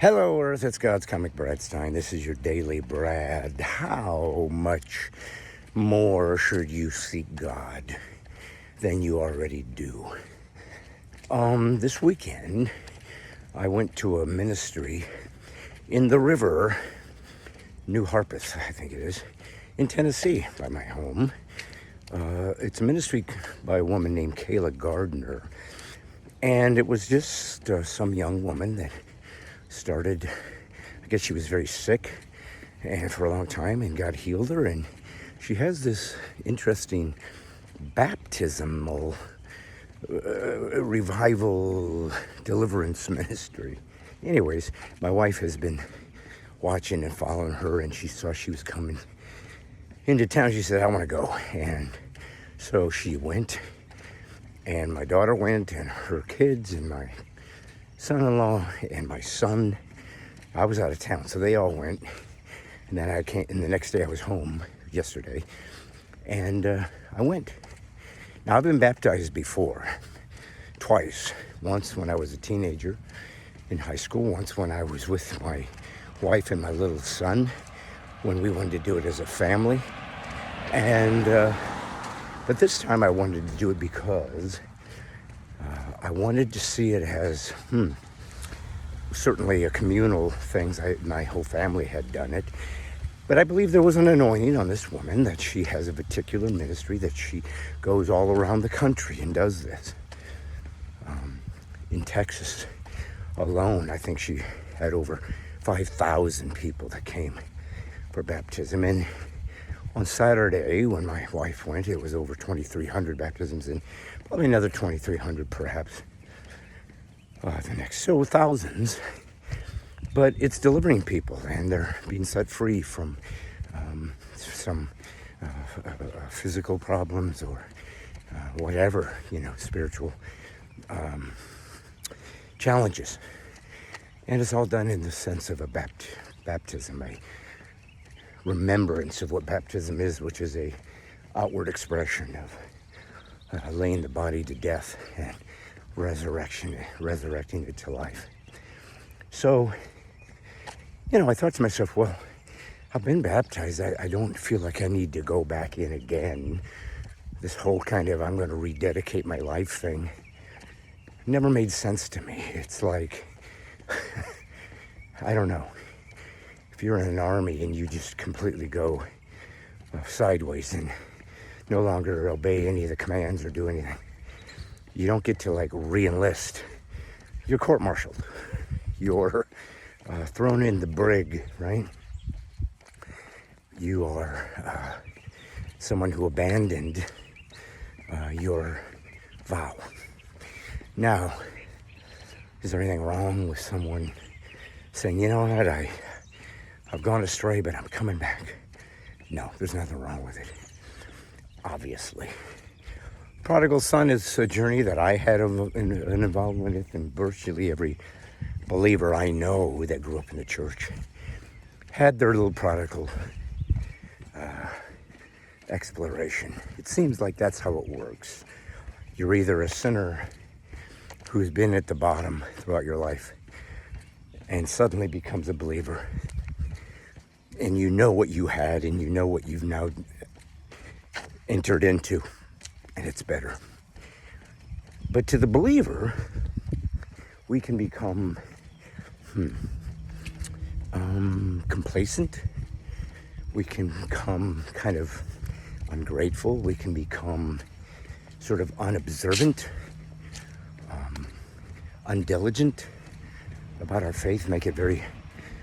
Hello, Earth. It's God's Comic Brad Stine. This is your daily Brad. How much more should you seek God than you already do? This weekend, I went to a ministry in the river, New Harpeth, I think it is, in Tennessee, by my home. It's a ministry by a woman named Kayla Gardner. And it was just some young woman that started, I guess she was very sick and for a long time, and God healed her. And she has this interesting baptismal revival deliverance ministry. Anyways, my wife has been watching and following her, and she saw she was coming into town. She said, I want to go. And so she went, and my daughter went, and her kids, and my son-in-law, and my son. I was out of town, so they all went. And then I came, and the next day I was home, yesterday, and I went. Now, I've been baptized before, twice. Once when I was a teenager in high school, once when I was with my wife and my little son, when we wanted to do it as a family. And but this time I wanted to do it because I wanted to see it as certainly a communal thing. My whole family had done it. But I believe there was an anointing on this woman, that she has a particular ministry, that she goes all around the country and does this. In Texas alone, I think she had over 5,000 people that came for baptism. And on Saturday, when my wife went, it was over 2,300 baptisms, and probably another 2,300 perhaps the next. So thousands. But it's delivering people, and they're being set free from some physical problems or whatever, spiritual challenges. And it's all done in the sense of a baptism, a remembrance of what baptism is, which is a outward expression of laying the body to death and resurrecting it to life. So, I thought to myself, well, I've been baptized. I don't feel like I need to go back in again. This whole kind of I'm going to rededicate my life thing never made sense to me. It's like, I don't know. If you're in an army and you just completely go sideways and no longer obey any of the commands or do anything, you don't get to re-enlist. You're court-martialed. You're thrown in the brig, right? You are someone who abandoned your vow. Now, is there anything wrong with someone saying, you know what, I've gone astray, but I'm coming back? No, there's nothing wrong with it, obviously. Prodigal son is a journey that I had an involvement with, and virtually every believer I know that grew up in the church had their little prodigal exploration. It seems like that's how it works. You're either a sinner who's been at the bottom throughout your life and suddenly becomes a believer, and you know what you had and you know what you've now entered into, and it's better. But to the believer, we can become complacent. We can become kind of ungrateful. We can become sort of unobservant, undiligent about our faith, make it very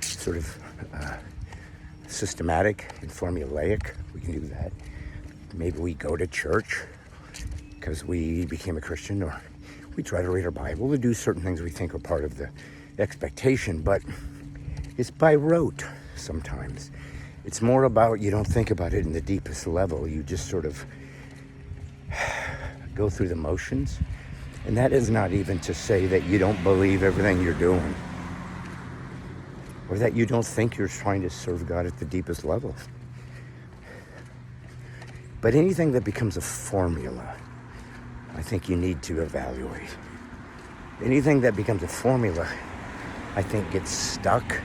sort of systematic and formulaic. We can do that. Maybe we go to church because we became a Christian, or we try to read our Bible, to do certain things we think are part of the expectation, but it's by rote sometimes. It's more about, you don't think about it in the deepest level. You just sort of go through the motions. And that is not even to say that you don't believe everything you're doing, or that you don't think you're trying to serve God at the deepest level. But anything that becomes a formula, I think you need to evaluate. Anything that becomes a formula I think, gets stuck,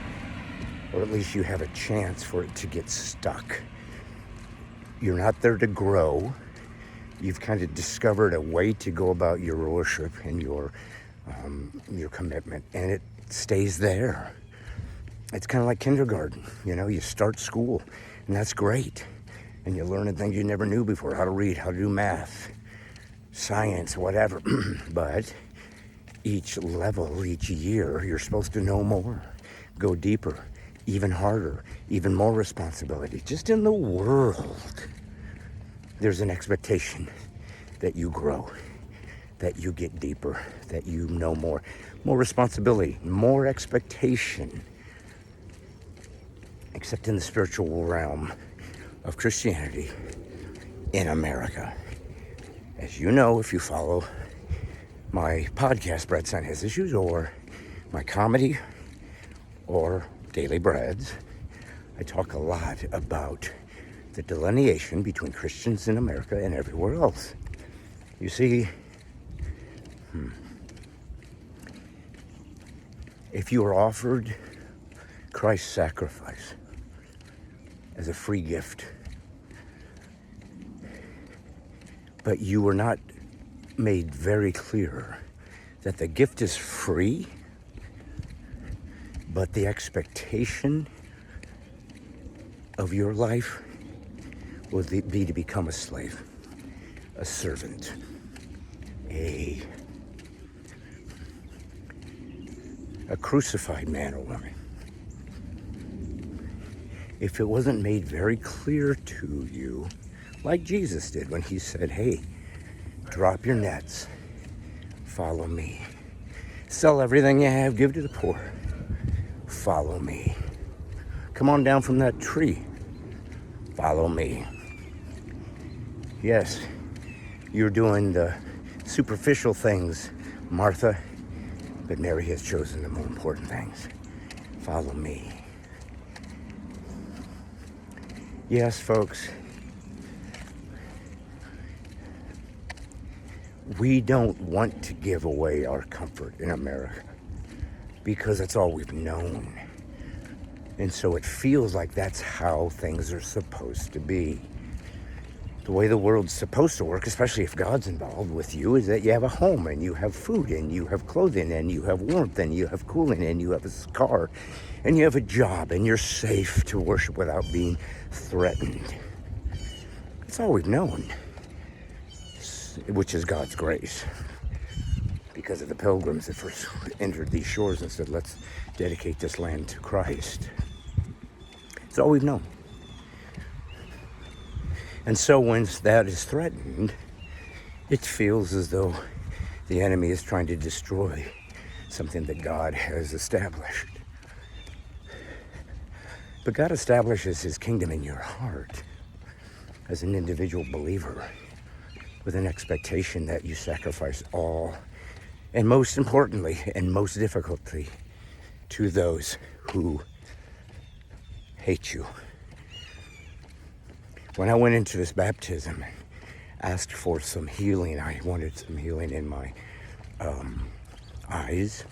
or at least you have a chance for it to get stuck. You're not there to grow. You've kind of discovered a way to go about your worship and your commitment, and it stays there. It's kind of like kindergarten. You start school, and that's great. And you're learning things you never knew before, how to read, how to do math, science, whatever. But each level, each year, you're supposed to know more, go deeper, even harder, even more responsibility. Just in the world, there's an expectation that you grow, that you get deeper, that you know more responsibility, more expectation. Except in the spiritual realm of Christianity in America. As you know, if you follow my podcast, Stine Has Issues, or my comedy, or Daily Breads, I talk a lot about the delineation between Christians in America and everywhere else. You see, if you are offered Christ's sacrifice as a free gift, but you were not made very clear that the gift is free, but the expectation of your life will be to become a slave, a servant, a crucified man or woman. If it wasn't made very clear to you, like Jesus did when he said, hey, drop your nets, follow me. Sell everything you have, give to the poor. Follow me. Come on down from that tree. Follow me. Yes, you're doing the superficial things, Martha, but Mary has chosen the more important things. Follow me. Yes, folks, we don't want to give away our comfort in America because that's all we've known. And so it feels like that's how things are supposed to be. The way the world's supposed to work, especially if God's involved with you, is that you have a home and you have food and you have clothing and you have warmth and you have cooling and you have a car and you have a job and you're safe to worship without being threatened. That's all we've known, which is God's grace. Because of the pilgrims that first entered these shores and said, let's dedicate this land to Christ. It's all we've known. And so when that is threatened, it feels as though the enemy is trying to destroy something that God has established. But God establishes his kingdom in your heart as an individual believer with an expectation that you sacrifice all, and most importantly, and most difficultly, to those who hate you. When I went into this baptism and asked for some healing, I wanted some healing in my eyes.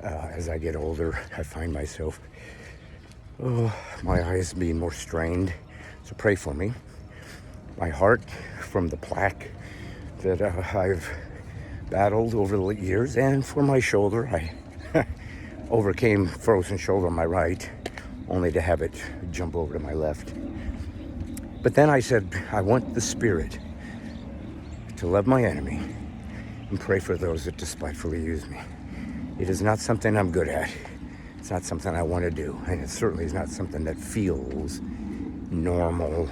As I get older, I find myself, my eyes being more strained. So pray for me. My heart, from the plaque that I've battled over the years, and for my shoulder, I overcame frozen shoulder on my right, only to have it jump over to my left. But then I said, I want the Spirit to love my enemy and pray for those that despitefully use me. It is not something I'm good at. It's not something I want to do. And it certainly is not something that feels normal.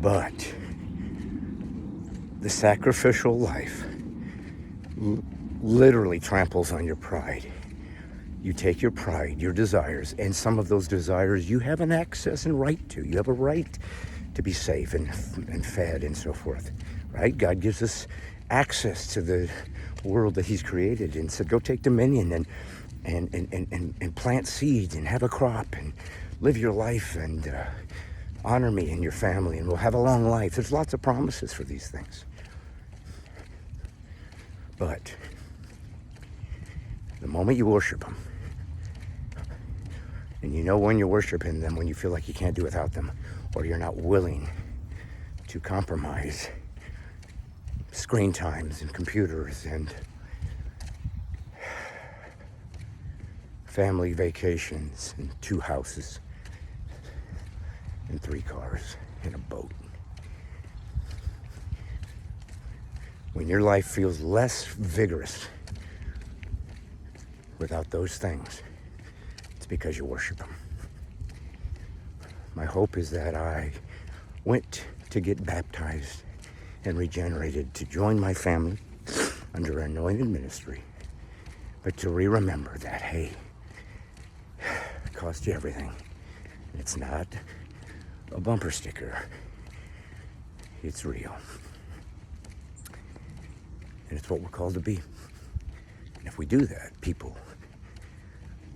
But the sacrificial life literally tramples on your pride. You take your pride, your desires, and some of those desires you have an access and right to. You have a right to be safe and fed and so forth, right? God gives us access to the world that he's created and said, go take dominion and plant seeds and have a crop and live your life and honor me and your family and we'll have a long life. There's lots of promises for these things. But The moment you worship them, and you know when you're worshiping them, when you feel like you can't do without them, or you're not willing to compromise screen times and computers and family vacations and 2 houses and 3 cars and a boat. When your life feels less vigorous without those things, it's because you worship them. My hope is that I went to get baptized and regenerated to join my family under anointed ministry, but to remember that, hey, it cost you everything. It's not a bumper sticker. It's real. And it's what we're called to be. And if we do that, people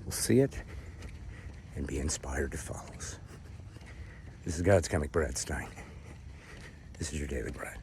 will see it and be inspired to follow us. This is God's Comic Brad Stine. This is your Daily Brad.